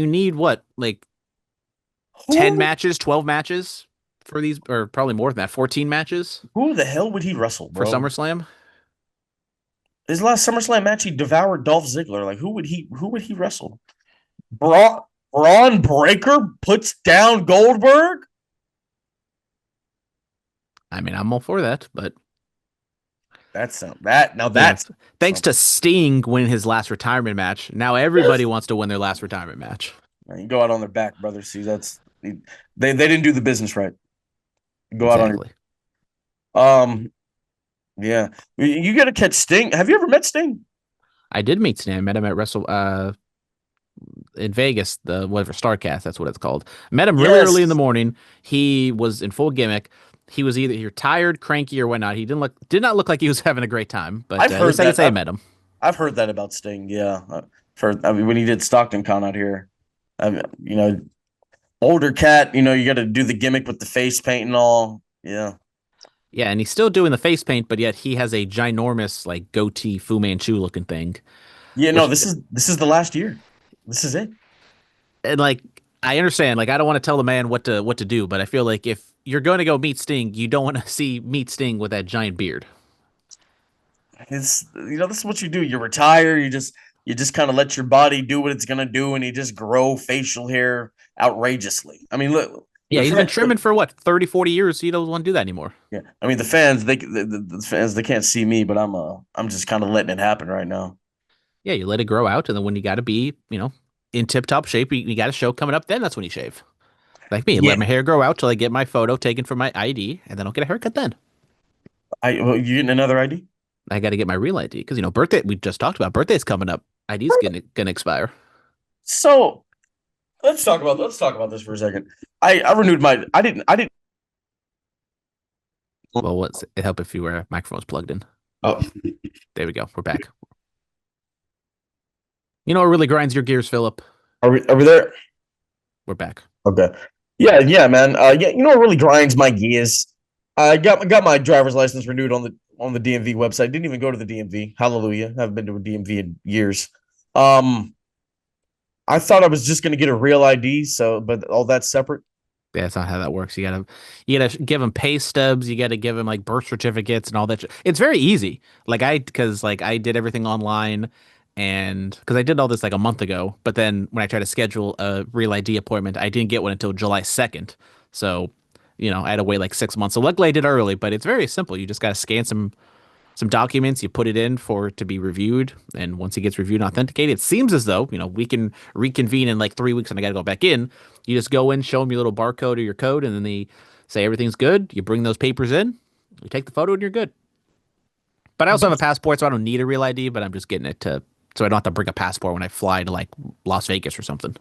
need what, like 10 matches, 12 matches for these, or probably more than that, 14 matches. Who the hell would he wrestle, bro? For SummerSlam? His last SummerSlam match, he devoured Dolph Ziggler. Like, who would he wrestle? Braun Breaker puts down Goldberg? I mean, I'm all for that, but thanks to Sting winning his last retirement match. Now everybody wants to win their last retirement match. You go out on their back, brother. See, they didn't do the business right. Go out on your yeah. You got to catch Sting. Have you ever met Sting? I did meet Sting. I met him at in Vegas, the whatever Starcast, that's what it's called. Met him really early in the morning. He was in full gimmick. He was either tired, cranky, or whatnot. He did not look like he was having a great time. But at least I can say I met him. I've heard that about Sting. Yeah, when he did Stockton Con out here. Older cat, you got to do the gimmick with the face paint and all. Yeah. Yeah, and he's still doing the face paint, but yet he has a ginormous like goatee Fu Manchu looking thing. Yeah, no, Which this is the last year. This is it. and like I understand, like I don't want to tell the man what to do, but I feel like if you're going to go meet Sting, you don't want to see meet Sting with that giant beard. It's this is what you do. You retire, you just kind of let your body do what it's gonna do, and you just grow facial hair outrageously. I mean, look, Yeah, the he's been fans, trimming for what 30, 40 years. So he doesn't want to do that anymore. yeah. I mean, the fans, they can't see me, but I'm just kind of letting it happen right now. Yeah, you let it grow out, and then when you got to be, in tip top shape, you got a show coming up. Then that's when you shave. Like me, Yeah, let my hair grow out till I get my photo taken for my ID, and then I'll get a haircut. Then you getting another ID? I got to get my real ID because birthday. We just talked about birthday's coming up. ID's gonna expire. So let's talk about this for a second. I renewed my. I didn't. Well, what's it help if your microphone's plugged in? Oh, There we go. We're back. You know what really grinds your gears, Philip? are we there? We're back. Okay. Yeah, man. Yeah, you know what really grinds my gears? I got my driver's license renewed on the DMV website. Didn't even go to the DMV. Hallelujah. Haven't been to a DMV in years. Um, I thought I was just gonna get a real ID, but all that's separate. Yeah, that's not how that works. You gotta give them pay stubs. You gotta give them like birth certificates and all that. It's very easy. Because I did everything online, and because I did all this like a month ago. But then when I tried to schedule a real ID appointment, I didn't get one until July 2nd. So, I had to wait like 6 months. So luckily I did early. But it's very simple. You just gotta scan some documents, you put it in for it to be reviewed, and once it gets reviewed and authenticated, it seems as though we can reconvene in like 3 weeks, and I got to go back in. You just go in, show them your little barcode or your code, and then they say everything's good. You bring those papers in, you take the photo, and you're good. But I also have a passport, so I don't need a real ID. But I'm just getting it so I don't have to bring a passport when I fly to like Las Vegas or something.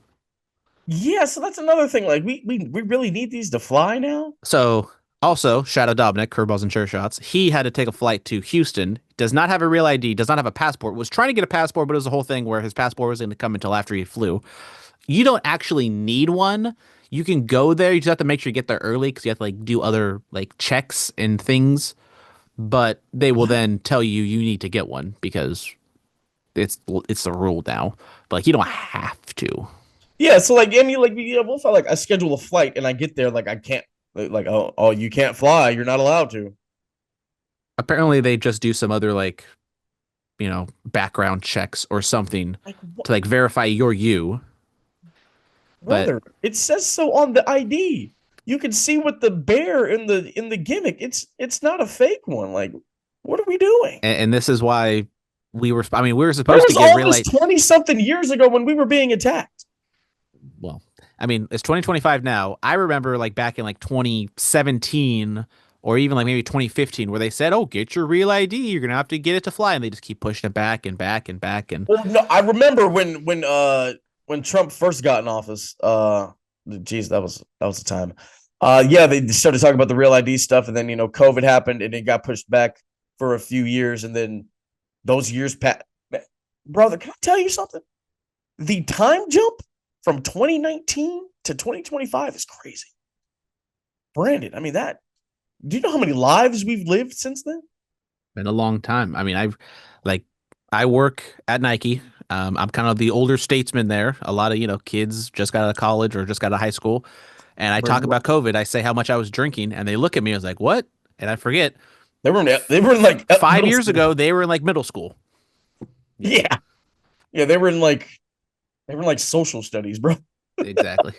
Yeah, so that's another thing. Like we really need these to fly now. So also, shout out Dominic, curveballs and chair shots. He had to take a flight to Houston, does not have a real ID, does not have a passport, was trying to get a passport, but it was a whole thing where his passport was going to come until after he flew. You don't actually need one. You can go there. You just have to make sure you get there early because you have to like do other like checks and things. But they will then tell you need to get one because it's the rule now. But like you don't have to. Yeah, so like, I mean, like, yeah, what if I schedule a flight and I get there, like, I can't, like, oh, you can't fly, you're not allowed to. Apparently, they just do some other like background checks or something Like, to like verify you're you. But brother, it says so on the ID. You can see with the bear in the gimmick. It's not a fake one. Like, what are we doing? and this is why we were Where supposed to was get all real this 20 something years ago when we were being attacked? well, it's 2025 now. I remember like back in like 2017 or even like maybe 2015 where they said, "Oh, get your real ID. You're going to have to get it to fly." And they just keep pushing it back and back and back and Well, no, I remember when Trump first got in office. Geez, that was the time. Yeah, they started talking about the real ID stuff, and then COVID happened, and it got pushed back for a few years, and then those years passed. Brother, can I tell you something? The time jump from 2019 to 2025 is crazy. Brandon, I mean that. Do you know how many lives we've lived since then? been a long time. I work at Nike. I'm kind of the older statesman there. A lot of, kids just got out of college or just got out of high school. And I talk about COVID. I say how much I was drinking, and they look at me. I was like, "What?" And I forget. They were in like 5 years ago, they were in like middle school. Yeah. Yeah, they were in like social studies, bro. Exactly.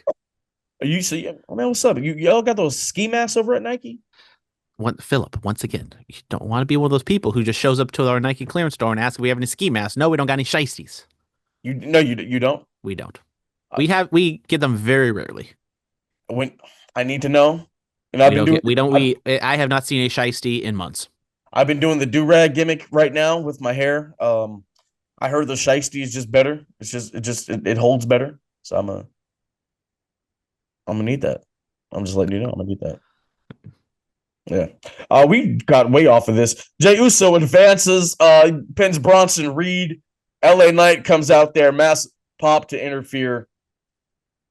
Are you see? Man, what's up? Y'all got those ski masks over at Nike? Philip, once again, you don't want to be one of those people who just shows up to our Nike clearance store and asks if we have any ski masks. No, we don't got any shiesties. You don't. We don't. We get them very rarely. When I need to know, and I've been doing. I have not seen a shiesty in months. I've been doing the do-rag gimmick right now with my hair. I heard the shiesty is just better. It holds better. So I'm gonna need that. I'm just letting you know. I'm gonna need that. Yeah. We got way off of this. Jey Uso advances, pins Bronson Reed. LA Knight comes out there, mass pop to interfere.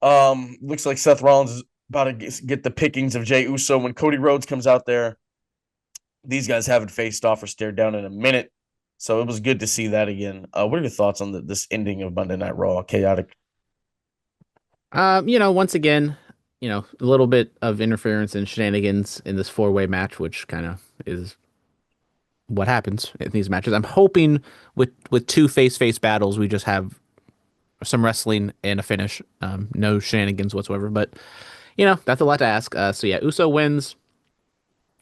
Looks like Seth Rollins is about to get the pickings of Jey Uso when Cody Rhodes comes out there. These guys haven't faced off or stared down in a minute. So it was good to see that again. What are your thoughts on this ending of Monday Night Raw? Chaotic. Once again, a little bit of interference and shenanigans in this four-way match, which kind of is what happens in these matches. I'm hoping with two face-face battles, we just have some wrestling and a finish. No shenanigans whatsoever, but that's a lot to ask. So yeah, Uso wins.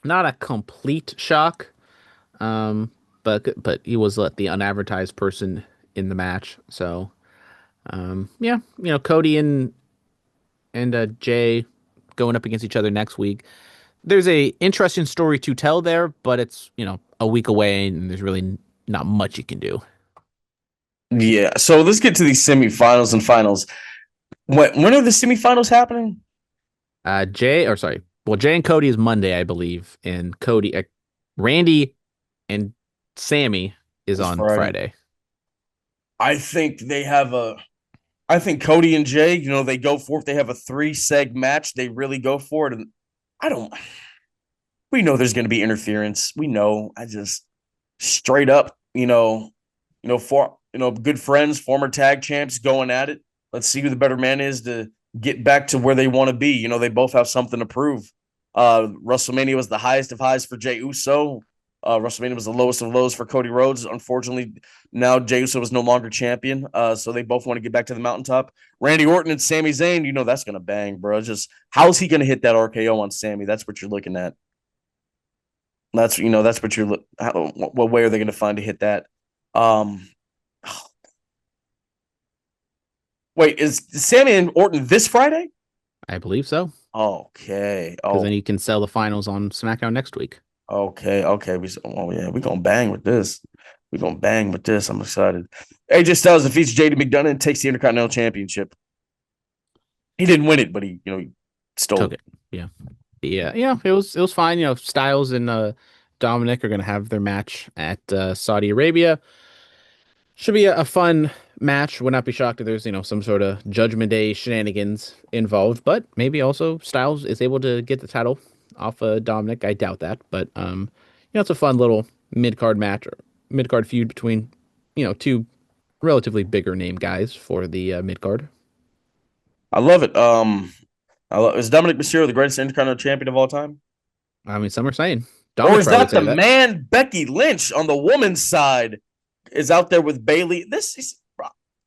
Not a complete shock, but he was the unadvertised person in the match. So yeah, Cody and Jay going up against each other next week. There's a interesting story to tell there, but it's a week away, and there's really not much you can do. Yeah. So let's get to these semifinals and finals. When are the semifinals happening? Jay and Cody is Monday, I believe, and Randy and Sammy is on Friday. I think Cody and Jay, they go for it. They have a 3-seg match. They really go for it. And we know there's going to be interference. We know. I just straight up, good friends, former tag champs going at it. Let's see who the better man is to get back to where they want to be. They both have something to prove. WrestleMania was the highest of highs for Jey Uso. WrestleMania was the lowest of lows for Cody Rhodes. Unfortunately, now Jey Uso is no longer champion. So they both want to get back to the mountaintop. Randy Orton and Sami Zayn, that's going to bang, bro. Just how's he going to hit that RKO on Sami? That's what you're looking at. That's what you're. What way are they going to find to hit that? Wait, is Sami and Orton this Friday? I believe so. Okay. Because then you can sell the finals on SmackDown next week. Okay. We're gonna bang with this. I'm excited. AJ Styles defeats JD McDonough and takes the Intercontinental Championship. He didn't win it, but he stole it. Yeah. It was fine. Styles and Dominic are gonna have their match at Saudi Arabia. Should be a fun match. Would not be shocked if there's some sort of Judgment Day shenanigans involved, but maybe also Styles is able to get the title off of Dominic. I doubt that, but it's a fun little mid-card match or mid-card feud between two relatively bigger name guys for the mid-card. I love it. Is Dominic Mysterio the greatest Intercontinental Champion of all time? I mean, some are saying. Dominic, or is that the man Becky Lynch on the woman's side is out there with Bayley? This is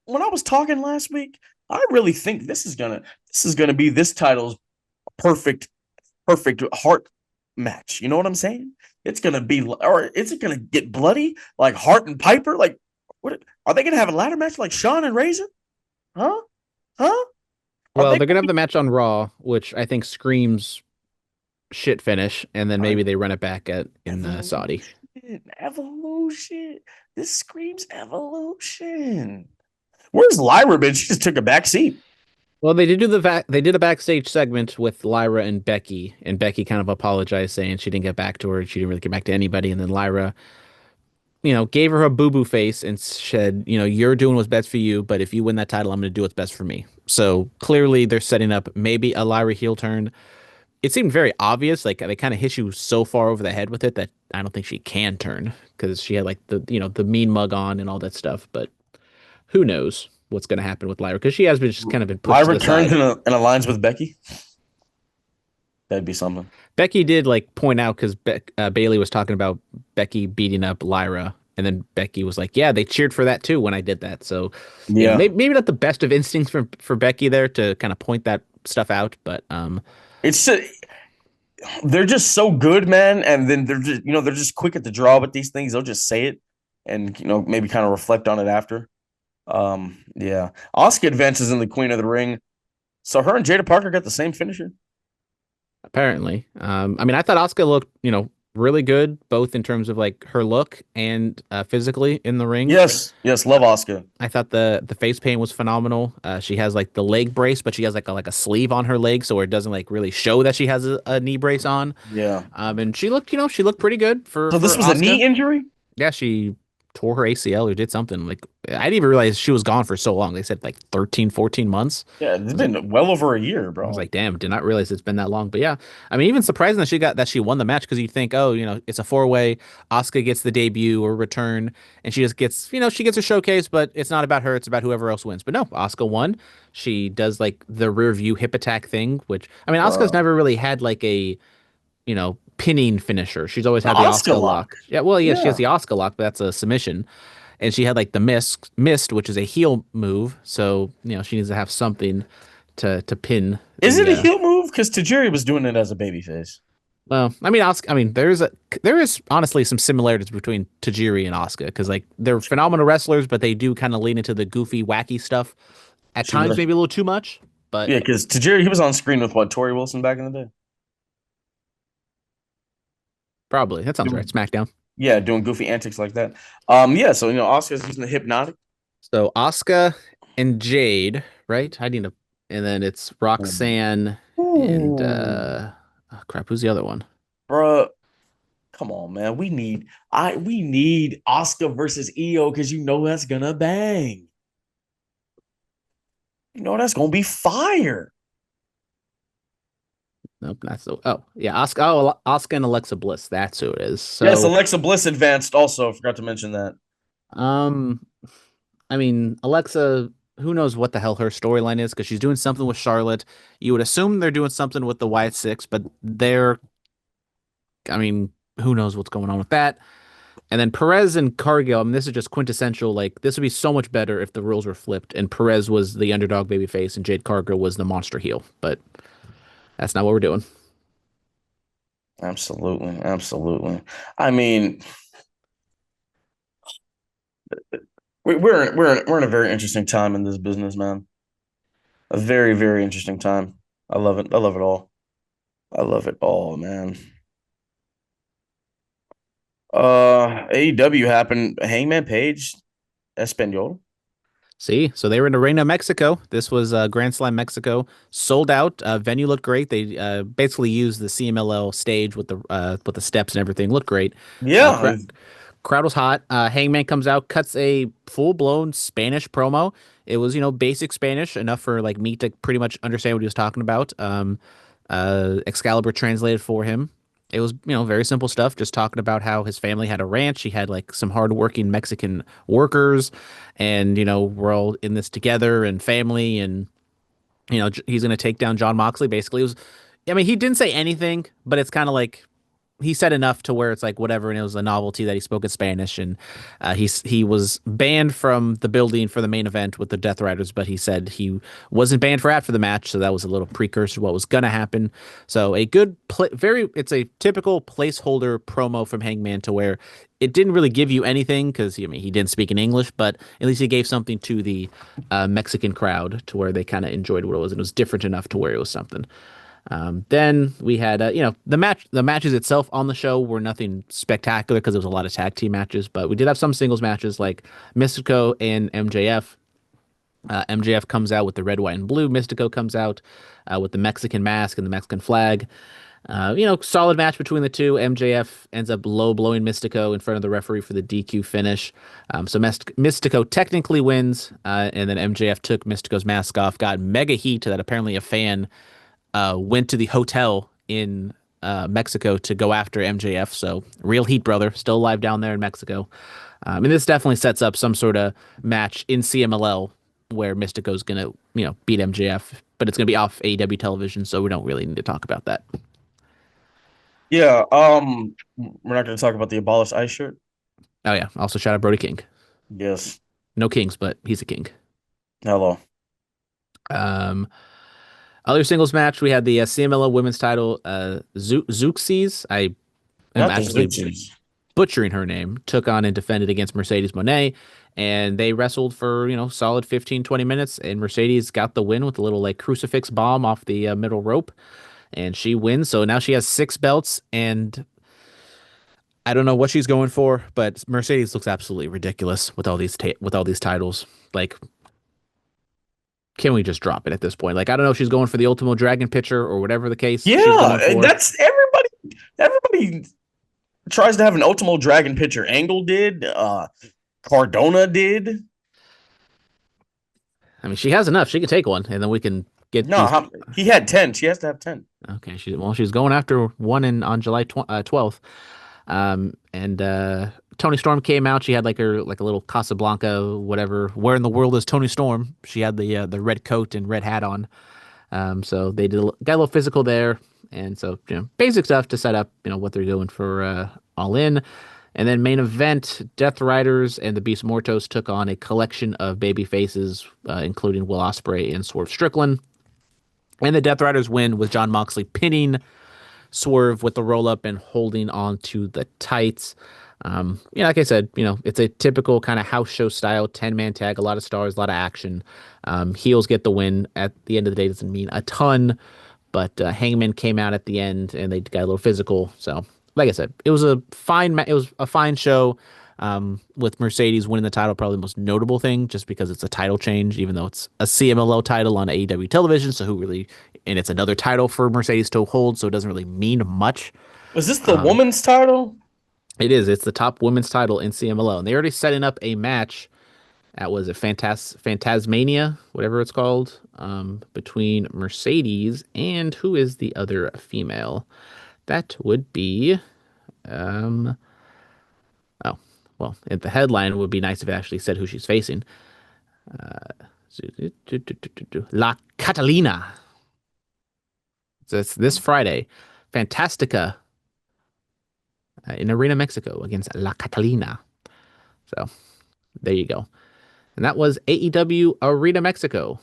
when I was talking last week. I really think this is gonna be this title's perfect heart match. You know what I'm saying? It's gonna be, or is it gonna get bloody like Hart and Piper? Like, what are they gonna have a ladder match like Shawn and Razor? Huh? Well, they're gonna have the match on Raw, which I think screams shit finish, and then maybe they run it back in Saudi. Evolution. This screams evolution. Where's Lyra been? She just took a back seat. Well, they did a backstage segment with Lyra and Becky kind of apologized, saying she didn't get back to her. She didn't really get back to anybody. And then Lyra, gave her a boo-boo face and said, you're doing what's best for you, but if you win that title, I'm going to do what's best for me. So clearly they're setting up maybe a Lyra heel turn. It seemed very obvious. Like they kind of hit you so far over the head with it that I don't think she can turn because she had like the mean mug on and all that stuff. But who knows what's going to happen with Lyra because she has been just kind of been pushed to the side. Lyra turns and aligns with Becky. That'd be something. Becky did point out because Bayley was talking about Becky beating up Lyra, and then Becky was like, "Yeah, they cheered for that too when I did that." So yeah, maybe not the best of instincts for Becky there to kind of point that stuff out, but they're just so good, man. And then they're just quick at the draw with these things. They'll just say it and maybe kind of reflect on it after. Yeah. Asuka advances in the Queen of the Ring. So her and Jada Parker got the same finisher. Apparently. I mean, I thought Asuka looked, really good, both in terms of like her look and physically in the ring. Yes, love Asuka. I thought the face paint was phenomenal. She has like the leg brace, but she has like a sleeve on her leg, so it doesn't like really show that she has a knee brace on. Yeah. And she looked, pretty good for. So this was Asuka. a knee injury? Yeah, she tore her ACL or did something. Like I didn't even realize she was gone for so long. They said like 13, 14 months. Yeah, it's been well over a year, I was bro. like, damn, did not realize it's been that long. But yeah, I mean, even surprising that she won the match because you think, oh, it's a four-way. Asuka gets the debut or return, and she just gets, she gets a showcase, but it's not about her. It's about whoever else wins. But no, Asuka won. She does like the rear view hip attack thing, which I mean, Asuka's Bro. never really had like a pinning finisher. She's always The had the Oscar Asuka lock. lock. Yeah, well, yeah, she has Yeah. the Asuka lock, but that's a submission. And she had like the mist, which is a heel move. So she needs to have something to pin Is it the. a heel move? Because Tajiri was doing it as a babyface. Well, I mean, Asuka. I mean, there is honestly some similarities between Tajiri and Asuka because like they're phenomenal wrestlers, but they do kind of lean into the goofy, wacky stuff at She times, was, maybe a little too much. But yeah, because Tajiri, he was on screen with what, Tori Wilson back in the day? probably that sounds right. Doing, SmackDown. yeah, doing goofy antics like that. Yeah, so Oscar's using the hypnotic. So Asuka and Jade, right? I need to, and then it's Roxanne and Ooh, oh, crap. Who's the other one? bruh. Come on, man. We need Oscar versus EO because that's gonna bang. That's gonna be fire. Nope, not so. Oh, yeah, Asuka. Oh, Asuka and Alexa Bliss. That's who it is. Yes, So, Alexa Bliss advanced also. Forgot to mention that. um, I mean, Alexa. Who knows what the hell her storyline is because she's doing something with Charlotte. You would assume they're doing something with the Wyatt Six, but they're. I mean, who knows what's going on with that? And then Perez and Cargill. I mean, this is just quintessential. Like, this would be so much better if the rules were flipped and Perez was the underdog babyface and Jade Cargill was the monster heel. But that's not what we're doing. Absolutely, absolutely. I mean, we're in a very interesting time in this business, man. A very, very interesting time. I love it. I love it all. I love it all, man. AEW happened. Hangman Page, Espanol. See, so they were in Arena, Mexico. This was Grand Slam Mexico, sold out. Venue looked great. They basically used the CMLL stage with the steps and everything. Looked great. Yeah, Crowd was hot. Hangman comes out, cuts a full blown Spanish promo. It was basic Spanish enough for like me to pretty much understand what he was talking about. Excalibur translated for him. It was very simple stuff, just talking about how his family had a ranch. He had like some hardworking Mexican workers, and we're all in this together and family, and he's gonna take down John Moxley. Basically, it was. I mean, he didn't say anything, but it's kind of like he said enough to where it's like whatever, and it was a novelty that he spoke in Spanish, and he was banned from the building for the main event with the Death Riders, but he said he wasn't banned for after the match, so that was a little precursor to what was gonna happen. So a good it's a typical placeholder promo from Hangman to where it didn't really give you anything because he didn't speak in English, but at least he gave something to the Mexican crowd to where they kind of enjoyed what it was, and it was different enough to where it was something. Then we had, the matches itself on the show were nothing spectacular because there was a lot of tag team matches, but we did have some singles matches like Mystico and MJF. MJF comes out with the red, white, and blue. Mystico comes out with the Mexican mask and the Mexican flag. Solid match between the two. MJF ends up low blowing Mystico in front of the referee for the DQ finish. So Mystico technically wins, and then MJF took Mystico's mask off, got mega heat that apparently a fan went to the hotel in Mexico to go after MJF. So real heat, brother, still alive down there in Mexico. And this definitely sets up some sort of match in CMLL where Mystico's gonna beat MJF, but it's gonna be off AEW television, so we don't really need to talk about that. yeah. We're not going to talk about the abolished ice shirt. Oh yeah, also shout out Brody King. Yes. No kings, but he's a king. Hello. Um, Other singles match, we had the CMLL women's title. Zeuxis, I am Not the absolutely Zootsies. butchering her name, took on and defended against Mercedes Monet. And they wrestled for, solid 15, 20 minutes. And Mercedes got the win with a little like crucifix bomb off the middle rope. And she wins. So now she has 6 belts. And I don't know what she's going for, but Mercedes looks absolutely ridiculous with all these titles. Like, can we just drop it at this point? Like, I don't know if she's going for the Ultimo Dragon picture or whatever the case she's Yeah, going for. that's everybody. Everybody tries to have an Ultimo Dragon picture. Angle did. Cardona did. I mean, she has enough. She can take one, and then we can get these. He had 10. She has to have 10. Okay, she's going after one on July 12th. And Tony Storm came out. She had like a little Casablanca, whatever. Where in the world is Tony Storm? She had the red coat and red hat on. So they got a little physical there, and so basic stuff to set up what they're doing for All In. And then main event, Death Riders and the Beast Mortos took on a collection of baby faces, including Will Ospreay and Swerve Strickland. And the Death Riders win with Jon Moxley pinning Swerve with the roll up and holding on to the tights. Like I said, it's a typical kind of house show style 10-man tag, a lot of stars, a lot of action. Heels get the win. At the end of the day, doesn't mean a ton, but Hangman came out at the end and they got a little physical. So, like I said, it was a fine show. With Mercedes winning the title, probably the most notable thing, just because it's a title change, even though it's a CMLL title on AEW television. So and it's another title for Mercedes to hold, so it doesn't really mean much. Was this the women's title? It is. It's the top women's title in CMLL, and they're already setting up a match. That was a Phantasmania, whatever it's called, between Mercedes and who is the other female? That would be, well, at the headline, it would be nice if it actually said who she's facing. La Catalina. So it's this Friday. Fantastica in Arena, Mexico against La Catalina. So there you go. And that was AEW Arena Mexico,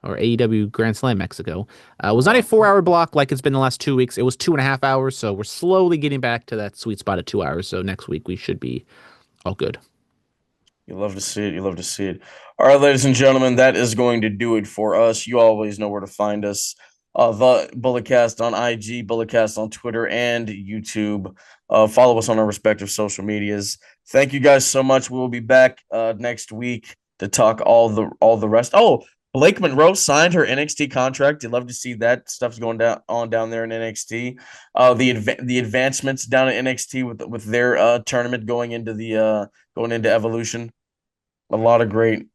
or AEW Grand Slam Mexico. It was not a 4-hour block like it's been the last 2 weeks. It was 2.5 hours. So we're slowly getting back to that sweet spot of 2 hours. So next week we should be all good. You love to see it. You love to see it. All right, ladies and gentlemen, that is going to do it for us. You always know where to find us. The Bulletcast on IG, Bulletcast on Twitter and YouTube. Follow us on our respective social medias. Thank you guys so much. We will be back next week to talk all the rest. Oh, Blake Monroe signed her NXT contract. You'd love to see that stuff's going down there in NXT. The advancements down at NXT with their tournament going into Evolution. A lot of great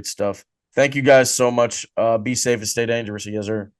stuff. Thank you guys so much. Be safe and stay dangerous. Yes, sir.